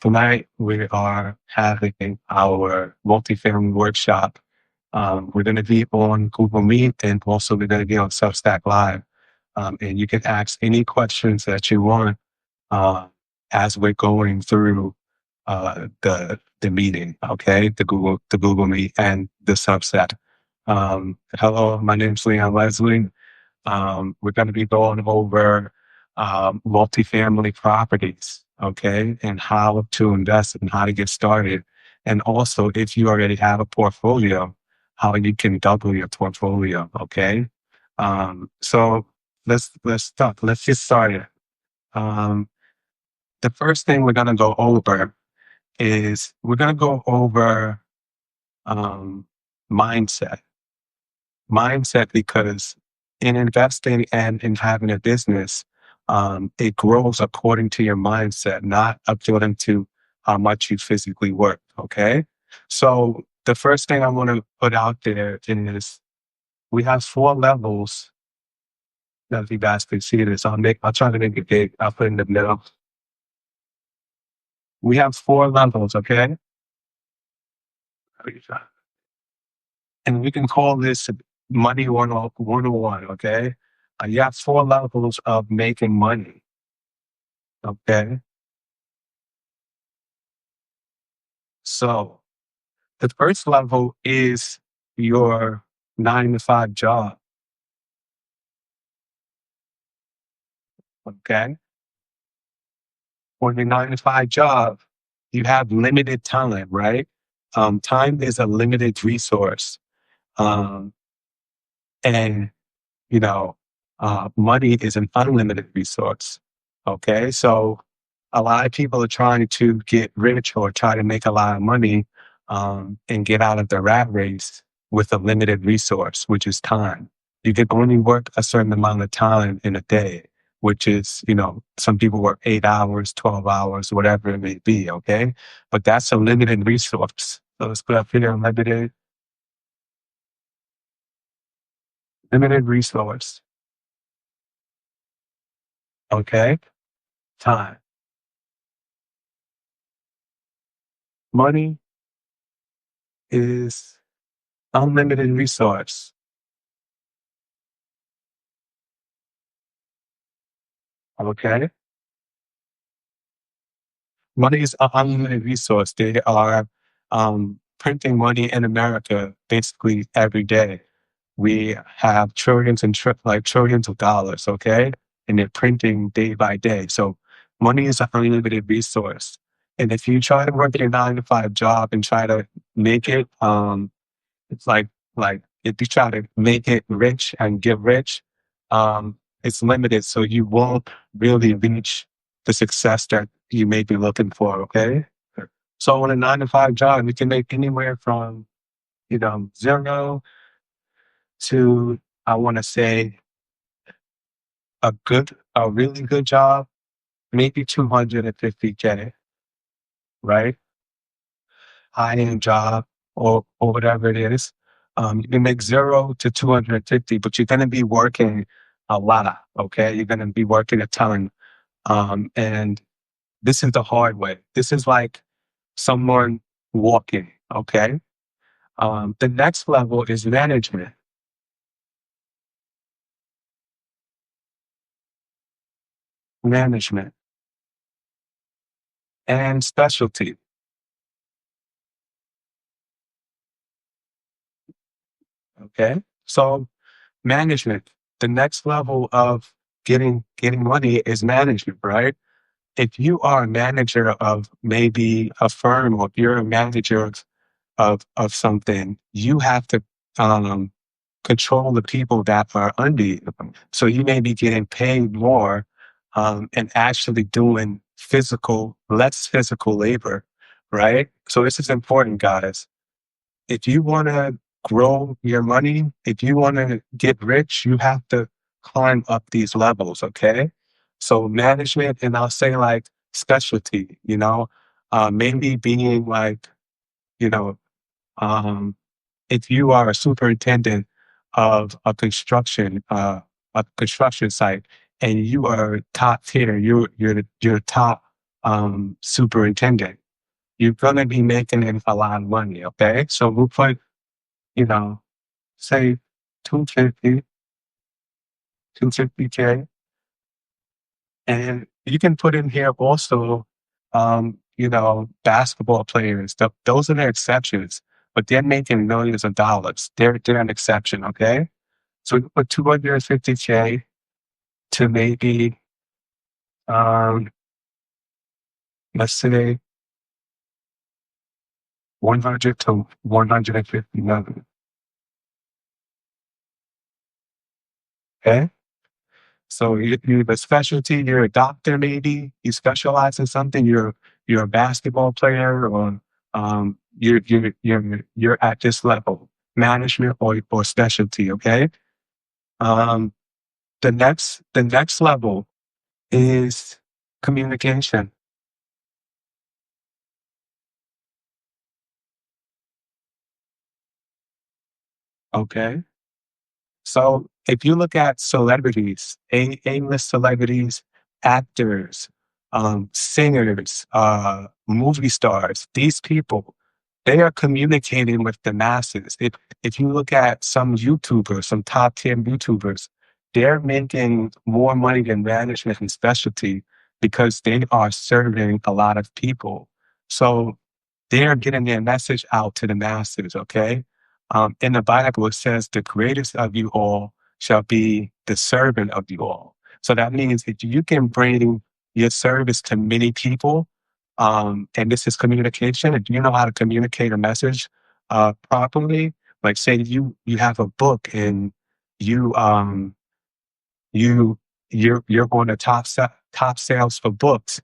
Tonight, we are having our multifamily workshop. We're going to be on Google Meet, and also we're going to be on Substack Live. And you can ask any questions that you want uh, as we're going through the meeting. Okay, the Google Meet and the Substack. Hello, my name is Leon Leslie. We're going to be going over multifamily properties, okay, and how to invest and how to get started. And also, if you already have a portfolio, how you can double your portfolio, okay? So let's start. Let's get started. Um, the first thing we're going to go over is we're going to go over um, mindset. Mindset, because in investing and in having a business, it grows according to your mindset, not according to how much you physically work. Okay. So the first thing I want to put out there is we have 4 levels that you guys can see this. I'll try to make it big. I'll put it in the middle. We have 4 levels. Okay. And we can call this money 101. Okay. You have 4 levels of making money. Okay. So the first level is your 9 to 5 job. Okay. For your 9 to 5 job, you have limited time, right? Time is a limited resource. Um, and, you know, money is an unlimited resource. Okay. So a lot of people are trying to get rich or try to make a lot of money and get out of the rat race with a limited resource, which is time. You can only work a certain amount of time in a day, which is, some people work 8 hours, 12 hours, whatever it may be. Okay. But that's a limited resource. So let's put up here limited resource. Okay. Time. Money is unlimited resource. Okay. Money is an unlimited resource. They are printing money in America basically every day. We have trillions and trillions of dollars, okay? And they're printing day by day. So money is an unlimited resource. And if you try to work a 9 to 5 job and try to make it, it's like if you try to make it rich and get rich, it's limited. So you won't really reach the success that you may be looking for. Okay. So on a 9 to 5 job, you can make anywhere from, 0 to, I want to say, a really good job, maybe 250K, right? High end job or whatever it is. You can make 0 to 250, but you're going to be working a lot. Okay. You're going to be working a ton. And this is the hard way. This is like someone walking. Okay. The next level is management. Management and specialty. Okay. So management, the next level of getting money is management, right? If you are a manager of maybe a firm, or if you're a manager of something, you have to um, control the people that are under you. So you may be getting paid more and actually doing less physical labor, right? So this is important, guys. If you want to grow your money, if you want to get rich, you have to climb up these levels, okay? So management, and I'll say like specialty, maybe being like, you know, um, if you are a superintendent of a construction site, and you are top tier, you're top. superintendent. You're gonna be making a lot of money, okay? So we'll put, you know, say 250, 250K. And you can put in here also, basketball players. Those are the exceptions, but they're making millions of dollars. They're an exception, okay? So we put 250K to maybe, um, let's say 100 to 150 million, okay? So you have a specialty, you're a doctor maybe, you specialize in something, you're a basketball player or you're at this level, management or specialty, okay? Um the next level is communication, okay? So if you look at celebrities, A-list celebrities, actors, singers, movie stars, these people, they are communicating with the masses. If you look at some YouTubers, some top 10 YouTubers, they're making more money than management and specialty because they are serving a lot of people. So they're getting their message out to the masses, okay? In the Bible, it says, the greatest of you all shall be the servant of you all. So that means if you can bring your service to many people, and this is communication, if you know how to communicate a message properly, like say you have a book and you you you're going to top sales for books,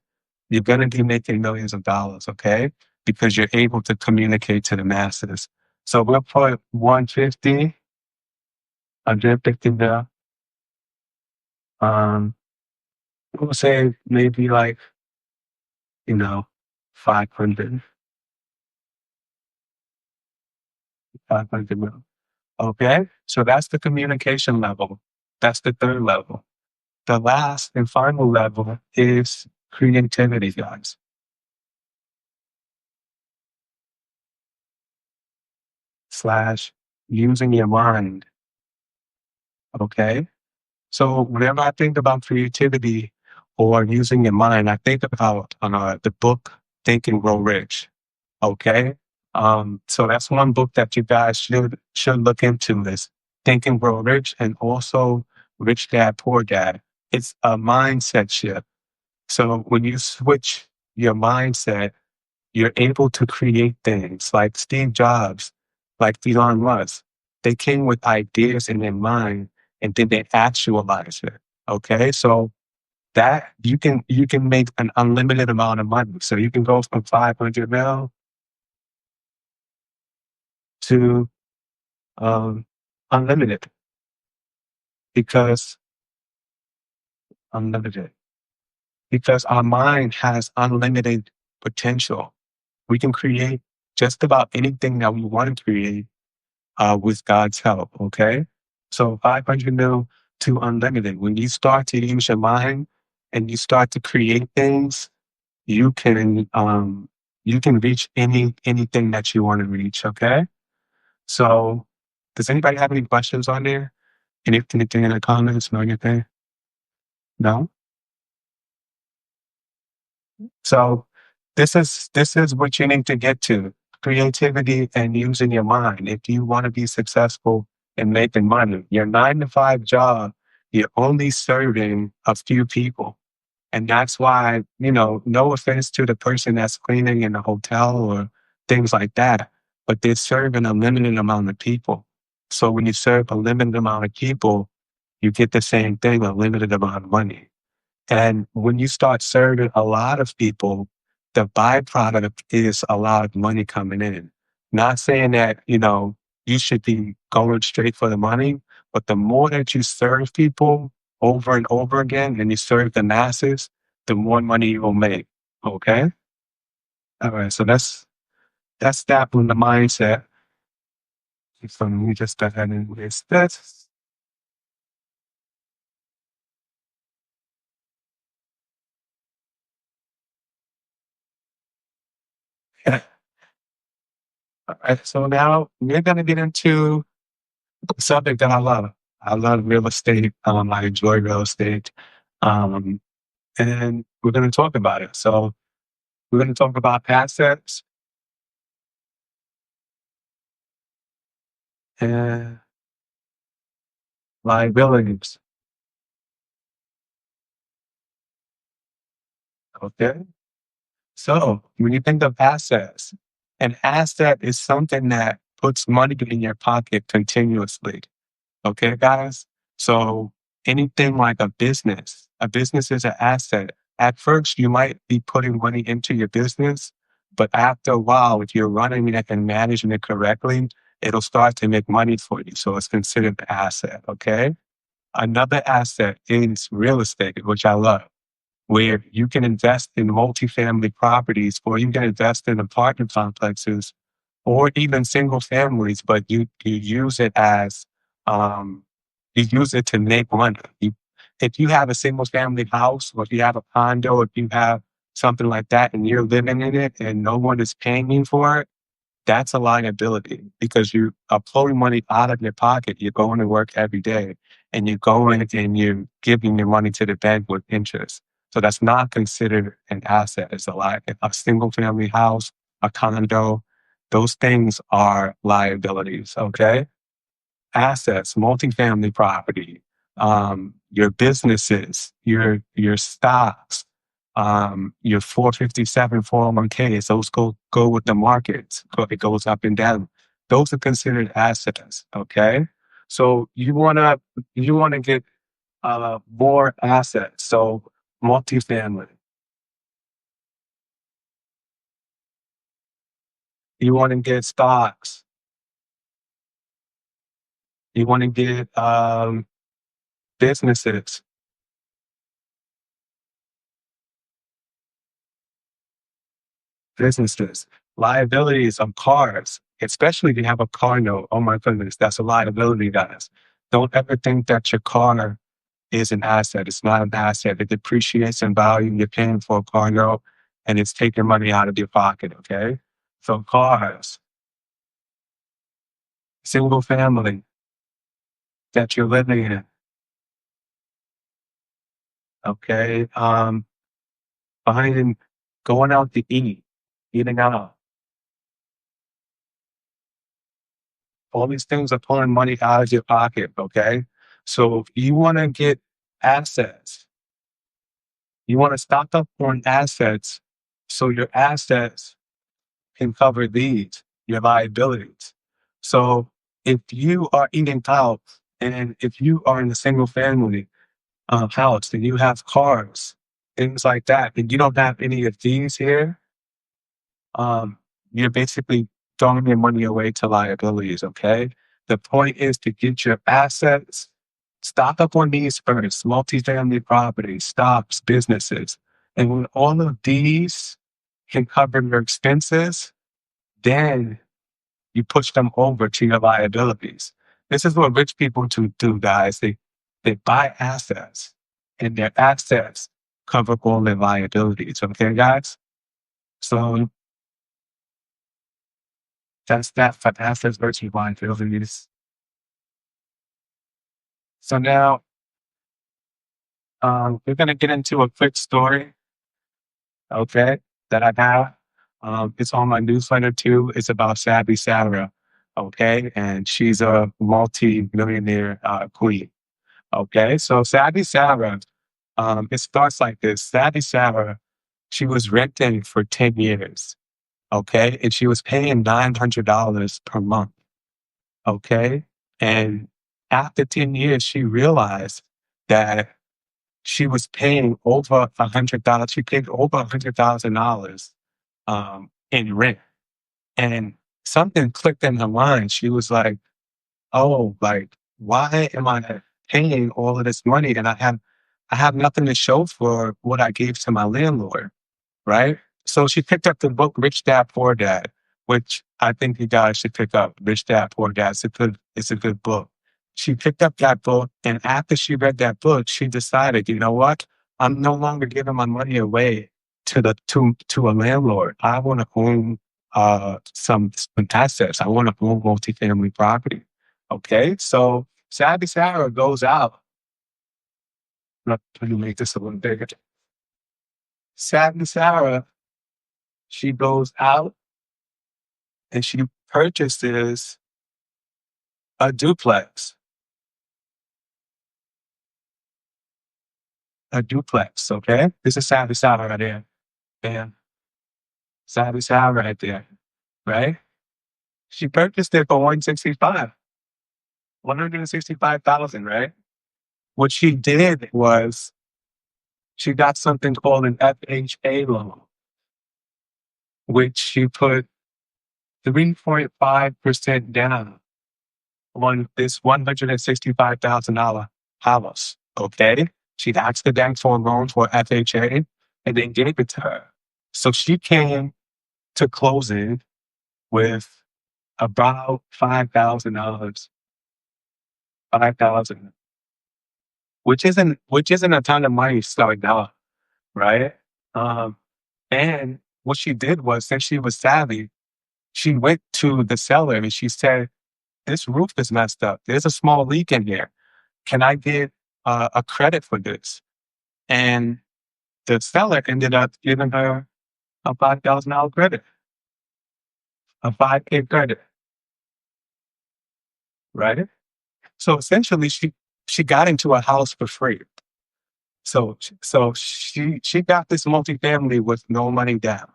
you're going to be making millions of dollars, okay? Because you're able to communicate to the masses. So we'll put 150, 150 there. Um, we'll say maybe like, you know, 500, 500 mil. Okay. So that's the communication level. That's the third level. The last and final level is creativity, guys, slash using your mind. Okay. So whenever I think about creativity or using your mind, I think about the book Think and Grow Rich. Okay. So that's one book that you guys should look into is Think and Grow Rich and also Rich Dad Poor Dad. It's a mindset shift. So when you switch your mindset, you're able to create things like Steve Jobs, like Elon Musk. They came with ideas in their mind and then they actualize it. Okay. So that you can make an unlimited amount of money. So you can go from 500 mil to um, unlimited because unlimited because our mind has unlimited potential. We can create just about anything that we want to create with God's help. Okay, so 500 mil to unlimited. When you start to use your mind and you start to create things, you can reach anything that you want to reach. Okay, so does anybody have any questions on there? Anything in the comments? No, anything? No. So this is what you need to get to: creativity and using your mind. If you want to be successful in making money, your 9 to 5 job, you're only serving a few people. And that's why, no offense to the person that's cleaning in a hotel or things like that, but they're serving a limited amount of people. So when you serve a limited amount of people, you get the same thing, a limited amount of money. And when you start serving a lot of people, the byproduct is a lot of money coming in. Not saying that, you should be going straight for the money, but the more that you serve people over and over again and you serve the masses, the more money you will make. Okay? All right. So that's that on the mindset. So let me just go ahead and list this. Alright, so now we're gonna get into a subject that I love. I love real estate. I enjoy real estate. Um, and we're gonna talk about it. So we're gonna talk about assets and liabilities. Okay. So when you think of assets, an asset is something that puts money in your pocket continuously. Okay, guys? So anything like a business is an asset. At first, you might be putting money into your business, but after a while, if you're running it and managing it correctly, it'll start to make money for you. So it's considered an asset. Okay. Another asset is real estate, which I love, where you can invest in multifamily properties or you can invest in apartment complexes or even single families, but you use it as um, you use it to make money. If you have a single family house or if you have a condo, if you have something like that and you're living in it and no one is paying you for it, that's a liability because you are pulling money out of your pocket. You're going to work every day and you're going and you're giving your money to the bank with interest. So that's not considered an asset. It's a single family house, a condo. Those things are liabilities. Okay. Assets, multifamily property, your businesses, your stocks, your 457, 401ks, those go with the markets. It goes up and down. Those are considered assets. Okay. So you wanna get more assets. So multifamily. You want to get stocks. You want to get businesses. Businesses, liabilities of cars, especially if you have a car note. Oh my goodness, that's a liability, guys. Don't ever think that your car is an asset. It's not an asset. It depreciates in value. You're paying for a car note and it's taking money out of your pocket. Okay. So cars, single family that you're living in. Okay. Buying, going out to eat, eating out. All these things are pulling money out of your pocket, okay? So if you want to get assets, you want to stock up on assets so your assets can cover these, your liabilities. So if you are eating out and if you are in a single family house and you have cars, things like that, and you don't have any of these here, um, you're basically throwing your money away to liabilities, okay? The point is to get your assets, stock up on these first, multifamily properties, stocks, businesses. And when all of these can cover your expenses, then you push them over to your liabilities. This is what rich people do, guys. They buy assets and their assets cover all their liabilities, okay, guys? So that's that for assets versus liabilities. So now we're gonna get into a quick story, okay, that I have. It's on my newsletter too. It's about Savvy Sarah, okay, and she's a multi-millionaire queen. Okay, so Savvy Sarah, it starts like this. Savvy Sarah, she was renting for 10 years, okay, and she was paying $900 per month. Okay. And after 10 years, she realized that she was paying over $100. She paid over $100,000 in rent. And something clicked in her mind. She was like, oh, like, why am I paying all of this money? And I have nothing to show for what I gave to my landlord. Right? So she picked up the book Rich Dad Poor Dad, which I think you guys should pick up. Rich Dad Poor Dad. It's a good book. She picked up that book, and after she read that book, she decided, you know what? I'm no longer giving my money away to a landlord. I want to own some assets. I want to own multifamily property. Okay, so Savvy Sarah goes out. Let me make this a little bigger. Savvy Sarah, she goes out and she purchases a duplex. A duplex, okay? This is Savvy Sarah right there. Bam. Savvy Sarah right there, right? She purchased it for 165,000, right? What she did was she got something called an FHA loan, which she put 3.5% down on this $165,000 house. Okay. She asked the bank for a loan for FHA and they gave it to her. So she came to closing with about $5,000, 5,000, which isn't a ton of money starting out, right? Um, and what she did was, since she was savvy, she went to the seller and she said, "This roof is messed up. There's a small leak in here. Can I get a credit for this?" And the seller ended up giving her a $5,000 credit, a 5K credit, right? So essentially, she got into a house for free. So she got this multifamily with no money down.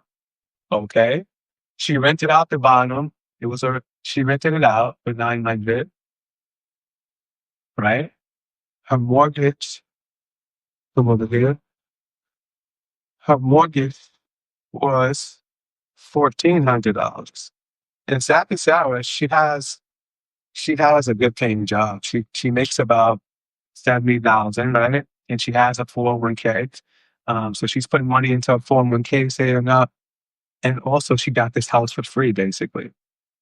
Okay, she rented out the bottom. She rented it out for 900, right? Her mortgage, come over here. Her mortgage was $1,400. And Sappy Sarah, she has a good paying job. She makes about 70,000, right? And she has a 401k. So she's putting money into a 401k, saving up, and also she got this house for free, basically.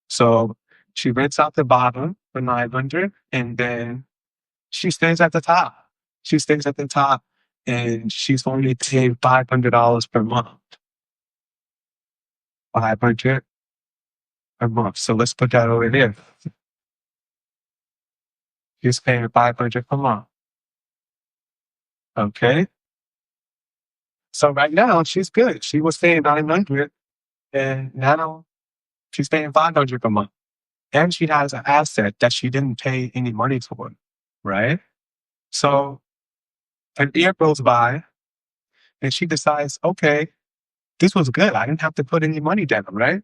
So she rents out the bottom for 900, and then she stays at the top. She stays at the top, and she's only paying $500 per month. 500 a month. So let's put that over there. She's paying 500 per month. Okay. So right now she's good. She was paying 900 and now she's paying 500 per month. And she has an asset that she didn't pay any money for. Right. So an year goes by and she decides, okay, this was good. I didn't have to put any money down. Right.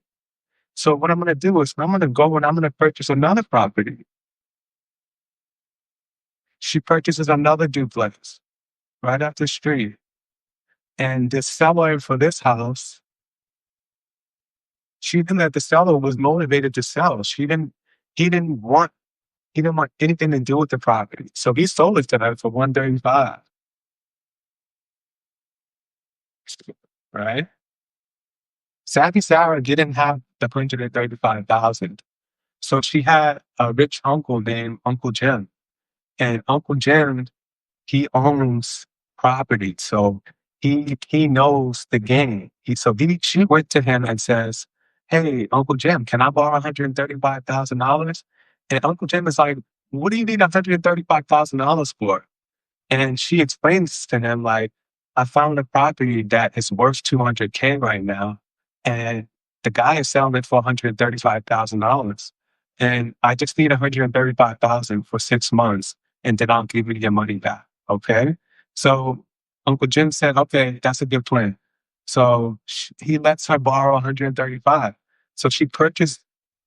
So what I'm going to do is I'm going to go and I'm going to purchase another property. She purchases another duplex right up the street. And the seller for this house, she knew that the seller was motivated to sell. He didn't want, he didn't want anything to do with the property. So he sold it to her for 135. Right? Savvy Sarah didn't have the 135,000. So she had a rich uncle named Uncle Jim. And Uncle Jim, he owns property. So he knows the game. She went to him and says, "Hey, Uncle Jim, can I borrow $135,000?" And Uncle Jim is like, "What do you need $135,000 for?" And she explains to him, like, "I found a property that is worth 200K right now, and the guy is selling it for $135,000. And I just need 135,000 for 6 months, and then I'll give you your money back." Okay. So Uncle Jim said, "Okay, that's a good plan." So he lets her borrow 135. So she purchased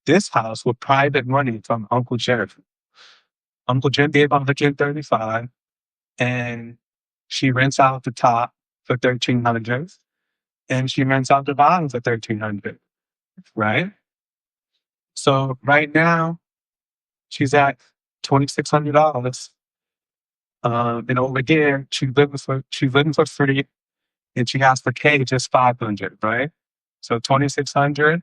this house with private money from Uncle Jim. Uncle Jim gave 135 and she rents out the top for 1,300 and she rents out the bottom for 1,300, right? So right now she's at $2,600. And over there she's living for free and she has to pay just 500, right? So 2,600.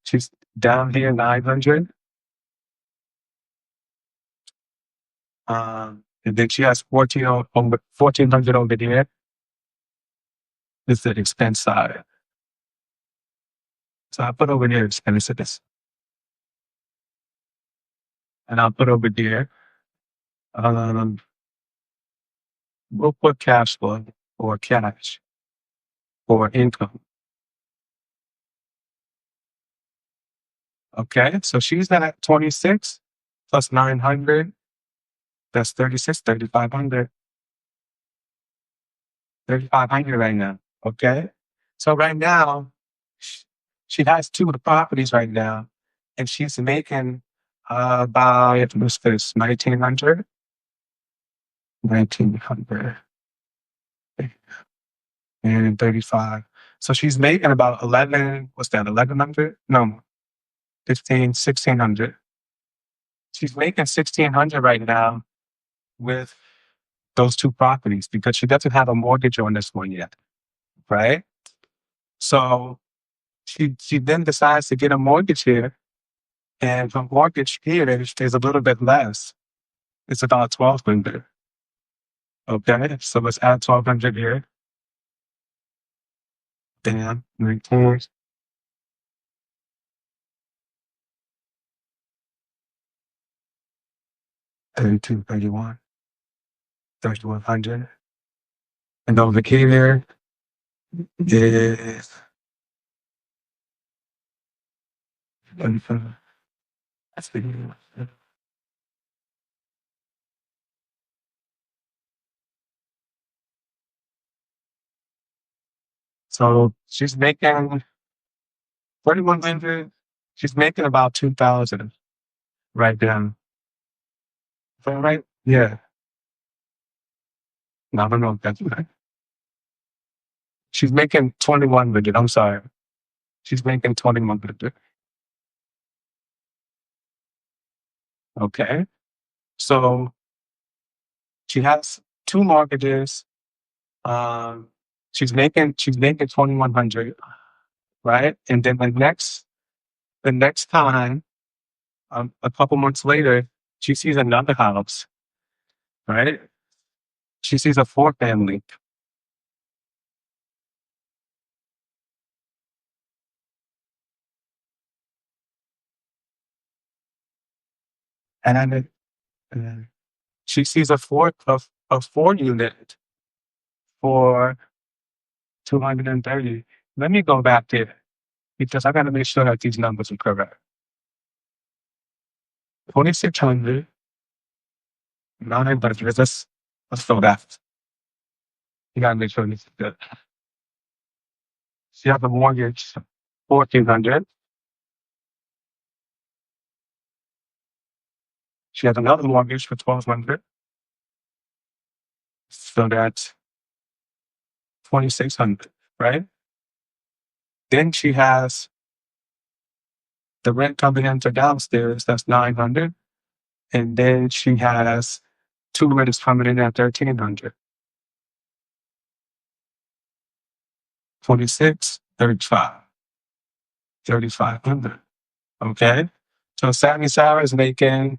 She's down here 900. And then she has 1,400 over there. This is the expense side. So I put over there expenses, and I'll put over there. Um, we'll put cash flow or cash or income. Okay, so she's at 26 plus 900. That's 36, 3,500. 3,500 right now. Okay, so right now sh- she has two of the properties right now, and she's making about what's this 1,900, 1,900 and 35. So she's making about 11. What's that? 1,100? No, 15, 1,600. She's making 1,600 right now with those two properties because she doesn't have a mortgage on this one yet, right? So she then decides to get a mortgage here, and her mortgage here is a little bit less. It's about 1,200. Okay, so let's add 1,200 here. Then 19, 32, 31, 3,100. And over here is that's the so she's making 3,100. She's making about 2,000 right then. Is that right? Yeah. No, I don't know if that's right. She's making 2,100. I'm sorry. She's making 2,100. Okay. So she has two mortgages. Um, she's making 2,100, right? And then the next time, a couple months later, she sees another house, right? She sees a four family, and uh, she sees a four unit for 230. Let me go back there because I got to make sure that these numbers are correct. 2,600, 900. Let's go back. You got to make sure this is good. She has a mortgage, 1,400. She has another mortgage for 1,200. So that's 2,600, right? Then she has the rent coming into downstairs, that's 900. And then she has two renters coming in at 1,300. 26, 35, 3,500. Okay. So Sammy Sarah is making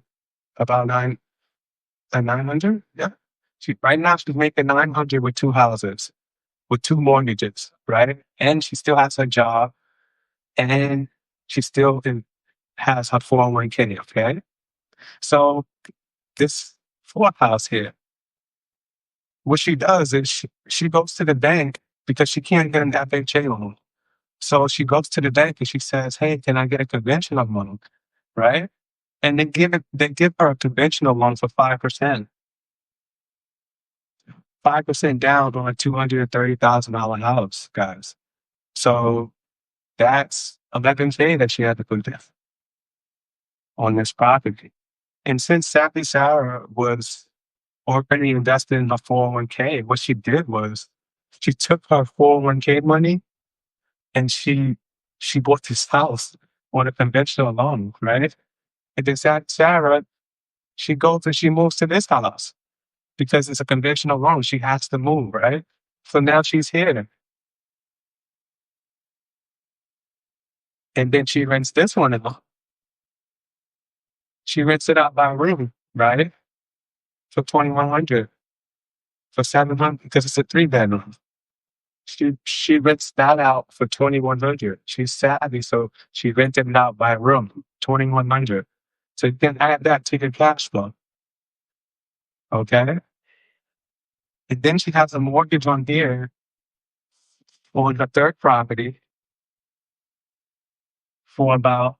about 900. Yeah. Right now she's making 900 with two houses, with two mortgages, right? And she still has her job, and she still has her 401k. Okay. So this fourth house here, what she does is she goes to the bank because she can't get an FHA loan. So she goes to the bank and she says, "Hey, can I get a conventional loan?" Right? And they give her a conventional loan for 5%, 5% down on a $230,000 house, guys. So that's 11K that she had to put down on this property. And since Sappy Sarah was already invested in her 401k, what she did was she took her 401k money and she bought this house on a conventional loan, right? And then Sarah, she goes and she moves to this house because it's a conventional loan. She has to move, right? So now she's here. And then she rents this one out. She rents it out by room, right? For 2,100, for 700, because it's a three bedroom. She rents that out for 2,100. She's savvy, so she rented it out by room, 2,100. So you can add that to your cash flow. Okay. And then she has a mortgage on here on the third property for about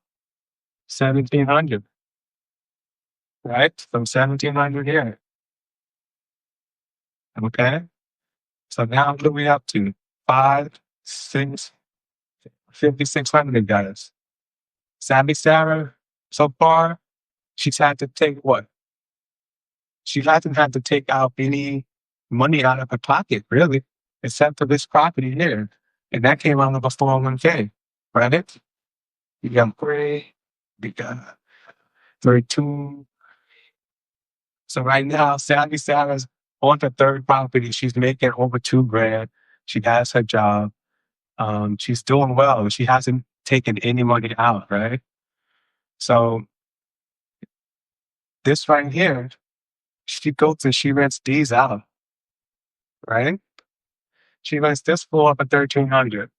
1,700. Right? From 1,700 here. Okay. So now what are we up to? 5, 6, 5,600 guys. Savvy Sarah, so far, she's had to take what? She hasn't had to take out any money out of her pocket, really, except for this property here. And that came out of a 401k, right? You got 3, you got 32. So right now, Savvy Sarah's on the third property. She's making over 2 grand. She has her job. She's doing well. She hasn't taken any money out, right? So this right here, she goes and she rents these out, right? She rents this floor for 1,300.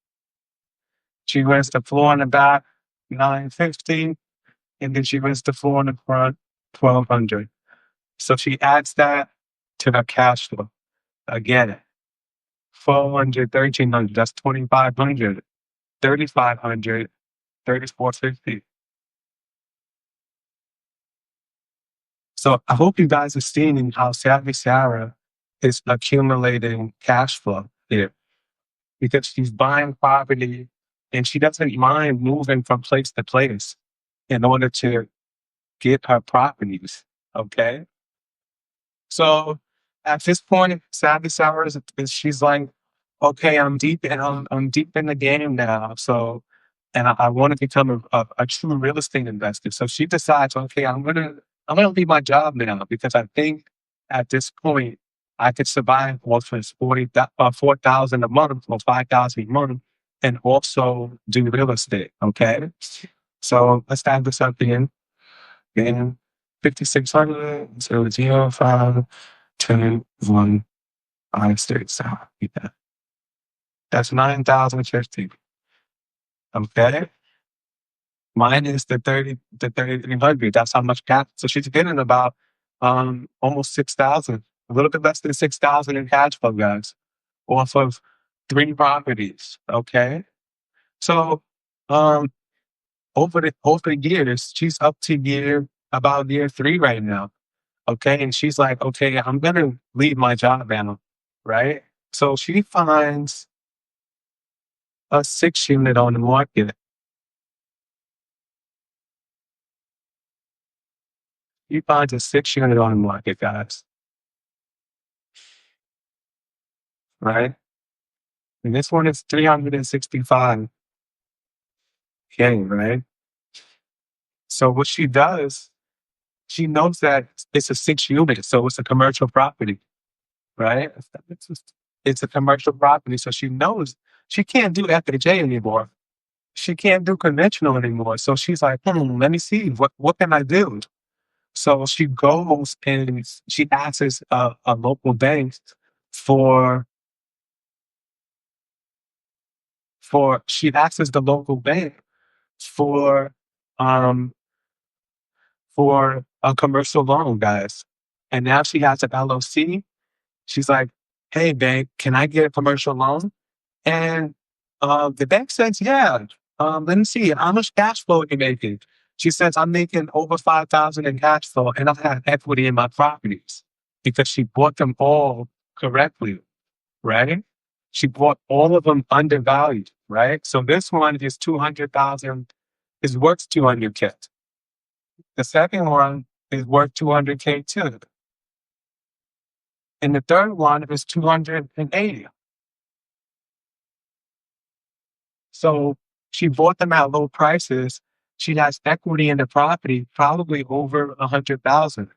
She rents the floor in the back, 950, and then she rents the floor in the front, 1,200. So she adds that to her cash flow. Again, 400, 1,300, that's 2,500, 3,500, 3,450. So I hope you guys are seeing how Savvy Sarah is accumulating cash flow here because she's buying property and she doesn't mind moving from place to place in order to get her properties. Okay. So at this point, Savvy Sarah she's like, okay, I'm deep in the game now. So, and I want to become a true real estate investor. So she decides, okay, I'm gonna leave my job now because I think at this point I could survive off of 4,000 a month or 5,000 a month, and also do real estate. Okay, so let's add this up in 5,600 0 2 1 5 6 7. Yeah. That's 9,050. Okay. Mine is the 3,300. That's how much cash. So she's getting about almost 6,000, a little bit less than 6,000 in cash flow, guys, off of 3 properties. Okay. So um over the years, she's up to about year 3 right now. Okay. And she's like, okay, I'm gonna leave my job now. Right. So she finds a 6 unit on the market. He finds a 6 unit on the market, guys. Right? And this one is 365K, right? So what she does, she knows that it's a 6 unit, so it's a commercial property, right? It's a commercial property, so she knows she can't do FHA anymore. She can't do conventional anymore. So she's like, let me see, what can I do? So she goes and she asks a local bank for she asks the local bank for um for a commercial loan, guys. And now she has an LLC. She's like, hey bank, can I get a commercial loan? And the bank says, yeah. Let me see, how much cash flow are you making? She says, I'm making over 5,000 in cash flow and I have equity in my properties because she bought them all correctly, right? She bought all of them undervalued, right? So this one is 200,000, is worth 200K. The second one is worth 200K too. And the third one is 280. So she bought them at low prices. She has equity in the property, probably over 100,000,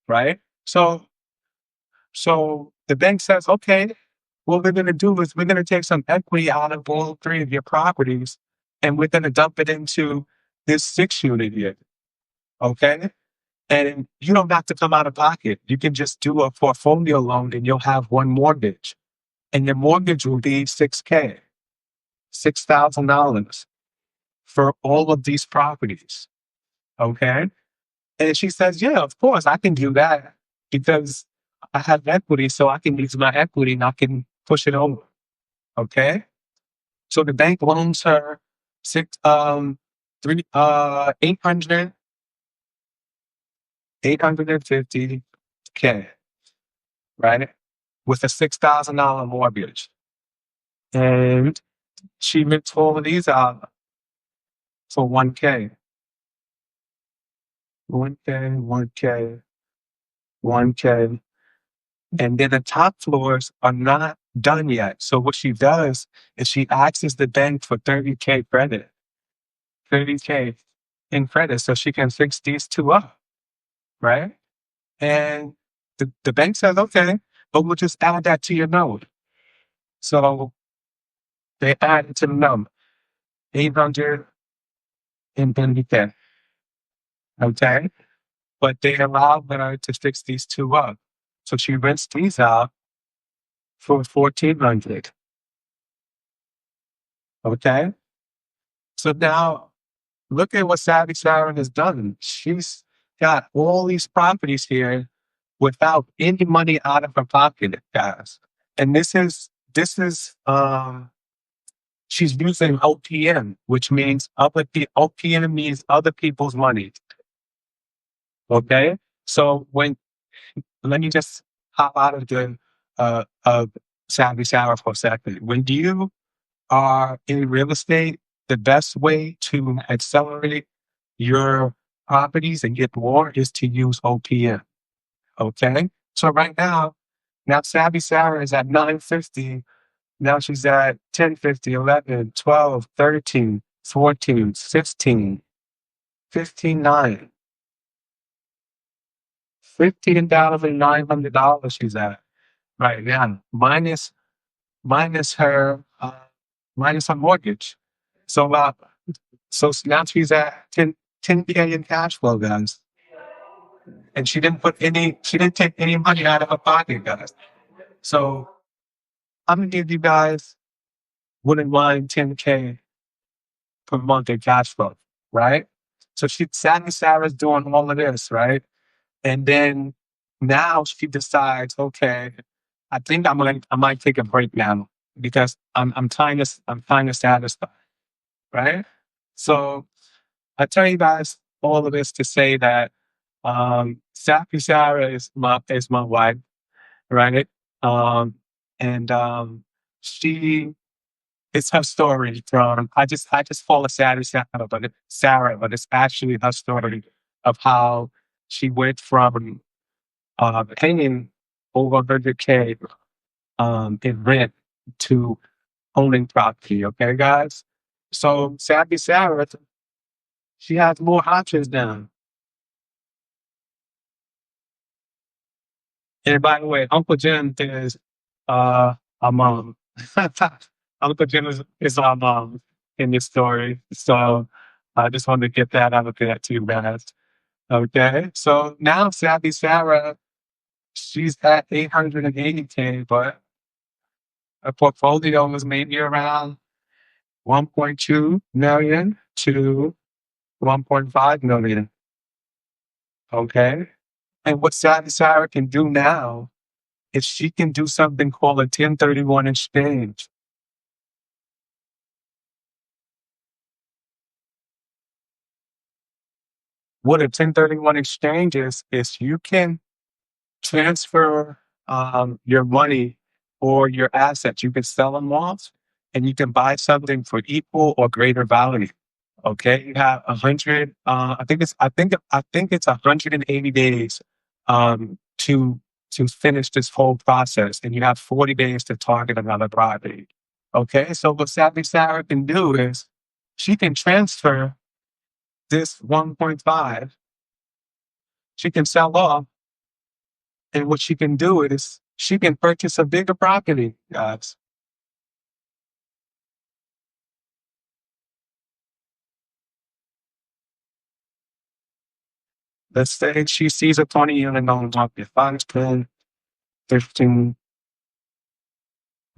right? So the bank says, okay, what we're going to do is we're going to take some equity out of all 3 of your properties and we're going to dump it into this 6 unit here. Okay. And you don't have to come out of pocket. You can just do a portfolio loan and you'll have one mortgage. and your mortgage will be $6K, $6,000 for all of these properties. Okay. And she says, yeah, of course, I can do that because I have equity, so I can use my equity and I can push it over. Okay. So the bank loans her six, three, 850K, right? With a $6,000 mortgage. And she rents all of these out for 1K, 1K, 1K, 1K. And then the top floors are not done yet. So what she does is she asks the bank for 30K credit, 30K in credit so she can fix these two up, right? And the bank says, okay, but we'll just add that to your note. So they add it to the note, 850K, okay? But they allow her to fix these two up. So she rents these out for 1,400, okay? So now look at what Savvy Sarah has done. She's got all these properties here without any money out of her pocket, guys. And she's using OPM, which means OPM means other people's money. Okay? So let me just hop out of the of Savvy Sarah for a second. When you are in real estate, the best way to accelerate your properties and get more is to use OPM. Okay. So right now Savvy Sarah is at 950. Now she's at 1050, 11, 12, 13, 14, 16, 15, 9. $15,900 she's at right now, minus her minus her mortgage. So now she's at 10K in cash flow, guys. And she didn't take any money out of her pocket, guys. So I'm gonna give you guys wouldn't mind 10K per month in cash flow, right? So Savvy Sarah's doing all of this, right? And then now she decides, okay, I think I might take a break now because I'm kind of satisfied, right? So I tell you guys all of this to say that Savvy Sarah is my wife, right? Um, and she it's her story from I just call it Sarah, but it's actually her story of how she went from paying over 100K in rent to owning property. Okay, guys. So Savvy Sarah, she has more options now. And by the way, Uncle Jim is our mom. Uncle Jim is our mom in this story. So I just wanted to get that out of there too, guys. Okay. So now Savvy Sarah, she's at 880K, but her portfolio was maybe around 1.2 million to 1.5 million. Okay. And what Savvy Sarah can do now is she can do something called a 1031 exchange. What a 1031 exchange is you can transfer your money or your assets. You can sell them off and you can buy something for equal or greater value. Okay. You have 100, I think it's 180 days to finish this whole process, and you have 40 days to target another property. Okay. So what Savvy Sarah can do is she can transfer this 1.5, she can sell off, and what she can do is she can purchase a bigger property, guys. Let's say she sees a 20 unit on the market, 5, 10, 15,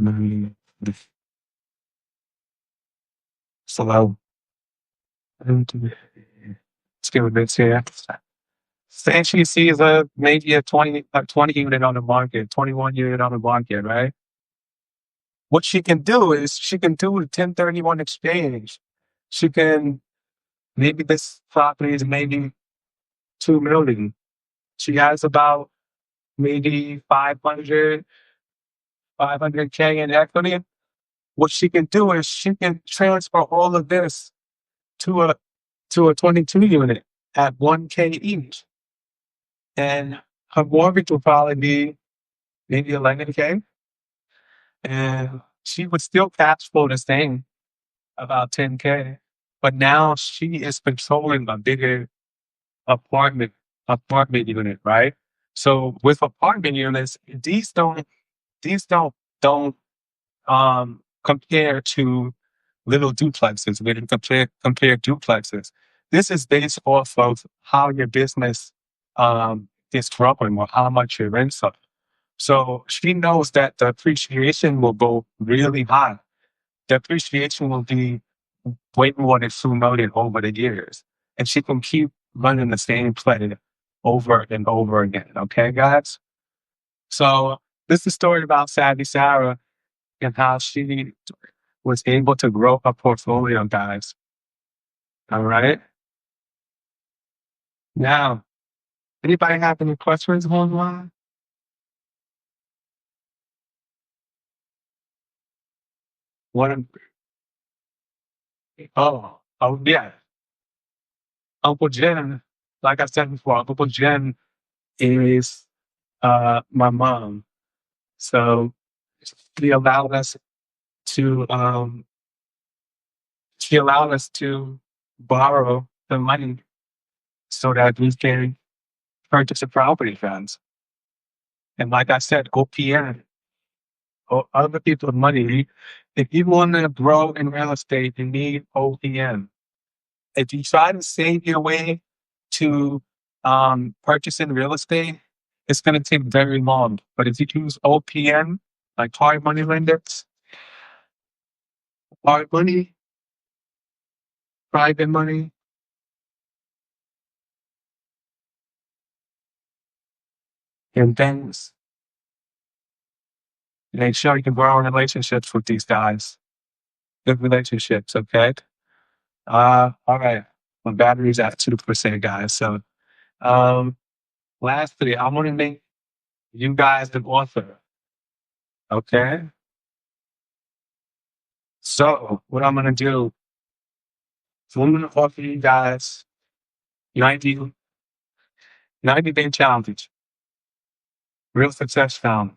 Mm, So, let's give it this here. Say she sees maybe a 20 unit on the market, 21 unit on the market, right? What she can do is she can do a 1031 exchange. She can, maybe this property is maybe 2 million. She has about maybe 500K in equity. What she can do is she can transfer all of this to a 22 unit at 1K each. And her mortgage will probably be maybe 11K. And she would still cash flow the same, about 10K. But now she is controlling a bigger apartment apartment unit, right? So with apartment units, these don't compare to little duplexes. We didn't compare duplexes. This is based off of how your business is growing or how much your rents are. So she knows that the appreciation will go really high. The appreciation will be way more than 2 million over the years. And she can keep running the same play over and over again. Okay, guys? So this is a story about Savvy Sarah and how she was able to grow her portfolio, guys. All right. Now, anybody have any questions online? What? Oh, yeah. Uncle Jim, like I said before, Uncle Jim is my mom. So she allowed us to she allowed us to borrow the money so that we can purchase a property funds. And like I said, OPM or other people's money. If you want to grow in real estate, you need OPM. If you try to save your way to purchasing real estate, it's going to take very long. But if you use OPM, like hard money lenders, hard money, private money, and things, make sure you can grow in relationships with these guys. Good relationships, okay? All right. My battery's at 2%, guys. So, um, lastly, I want to make you guys an offer, okay? So, what I'm going to do is I'm going to offer you guys 90, 90-day challenge, real success challenge,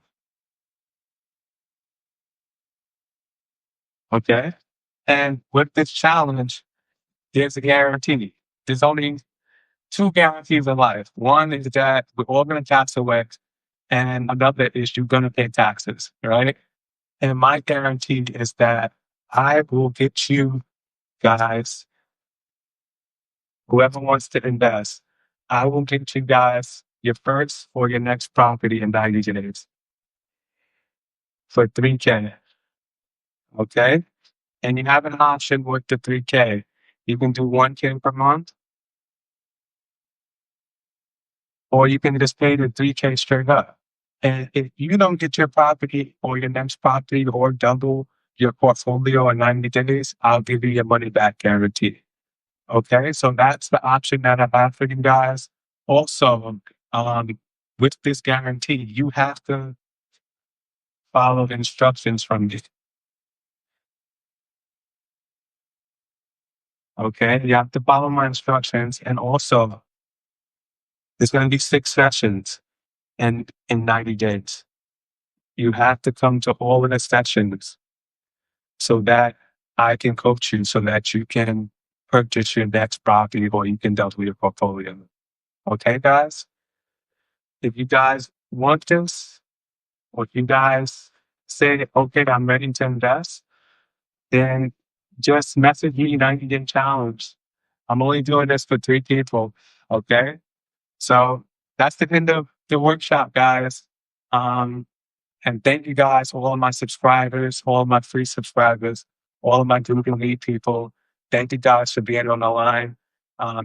okay? And with this challenge, there's a guarantee. There's only two guarantees in life. One is that we're all going to tax away, and another is you're going to pay taxes, right? And my guarantee is that I will get you guys, whoever wants to invest, I will get you guys your first or your next property in 90 days for 3K. Okay. And you have an option with the 3K. You can do 1K per month, or you can just pay the 3K straight up. And if you don't get your property or your next property or double your portfolio in 90 days, I'll give you your money back guarantee. Okay, so that's the option that I have for you guys. Also, with this guarantee, you have to follow the instructions from me. Okay, you have to follow my instructions, and also there's going to be 6 sessions in 90 days. You have to come to all of the sessions so that I can coach you, so that you can purchase your next property or you can double your portfolio. Okay, guys. If you guys want this, or if you guys say, okay, I'm ready to invest, then just message me 90 Day Challenge. I'm only doing this for 3 people. Okay. So that's the end of the workshop, guys. Um, And thank you guys, all of my subscribers, all of my free subscribers, all of my Google Meet people. Thank you guys for being on the line.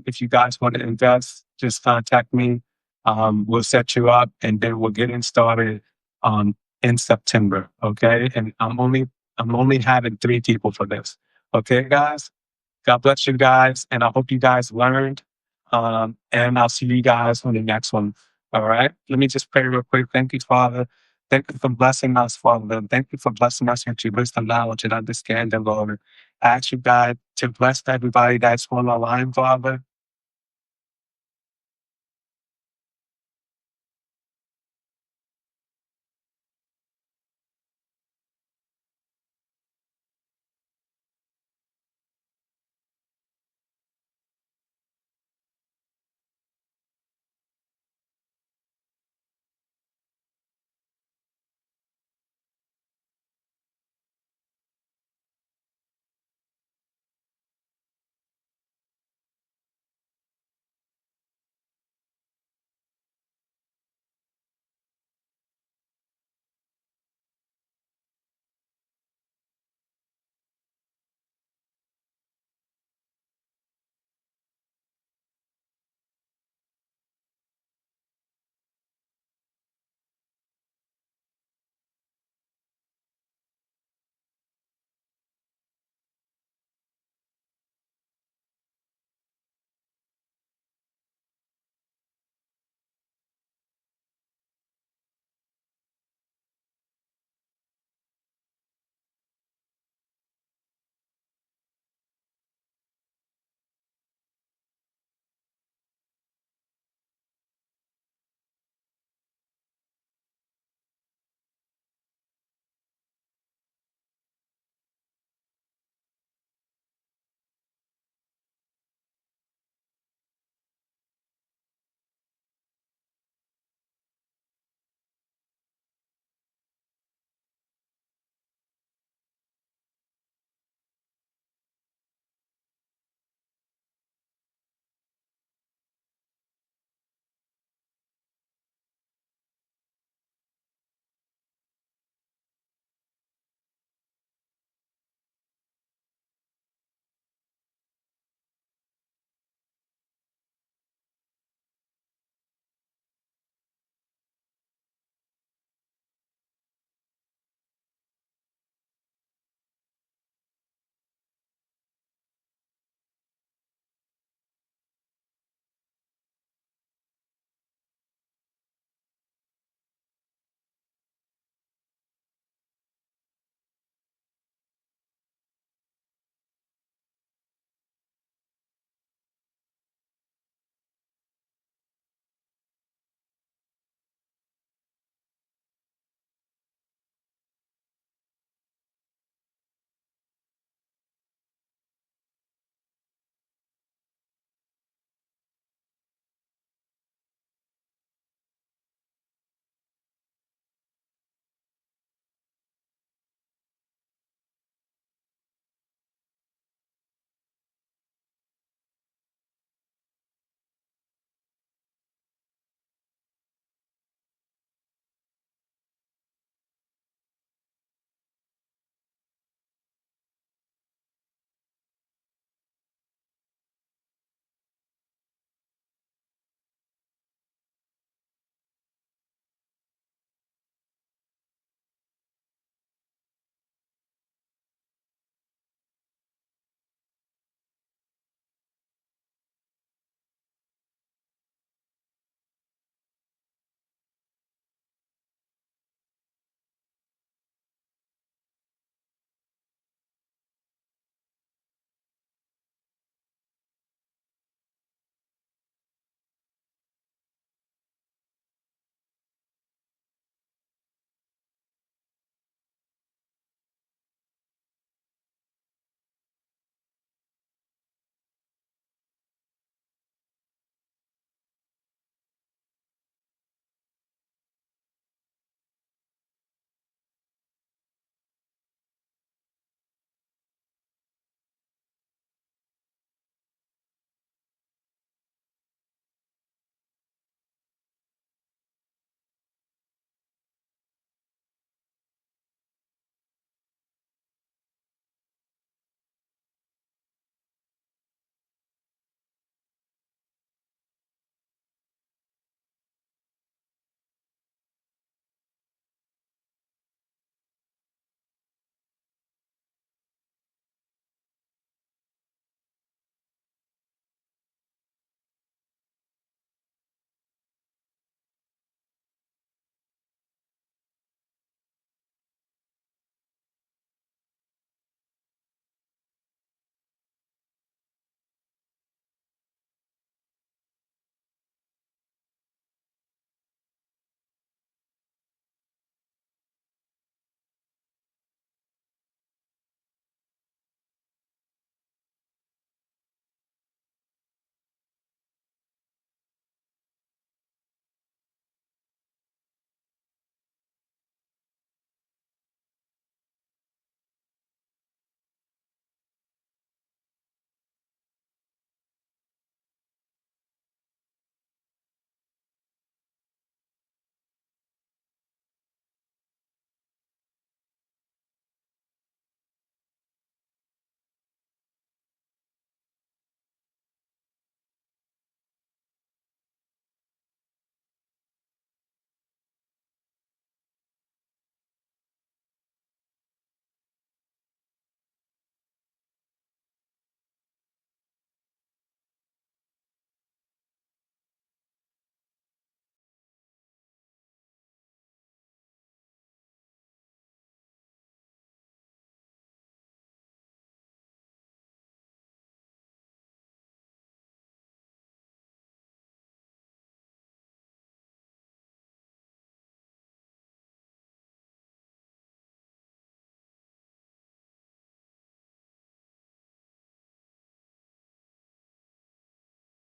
If you guys want to invest, just contact me. We'll set you up and then we're getting started in September. Okay. And I'm only having 3 people for this. Okay, guys. God bless you guys. And I hope you guys learned. And I'll see you guys on the next one. All right. Let me just pray real quick. Thank you, Father. Thank you for blessing us, Father. Thank you for blessing us with your wisdom, knowledge, and understanding, Lord. I ask you, God, to bless everybody that's on the line, Father.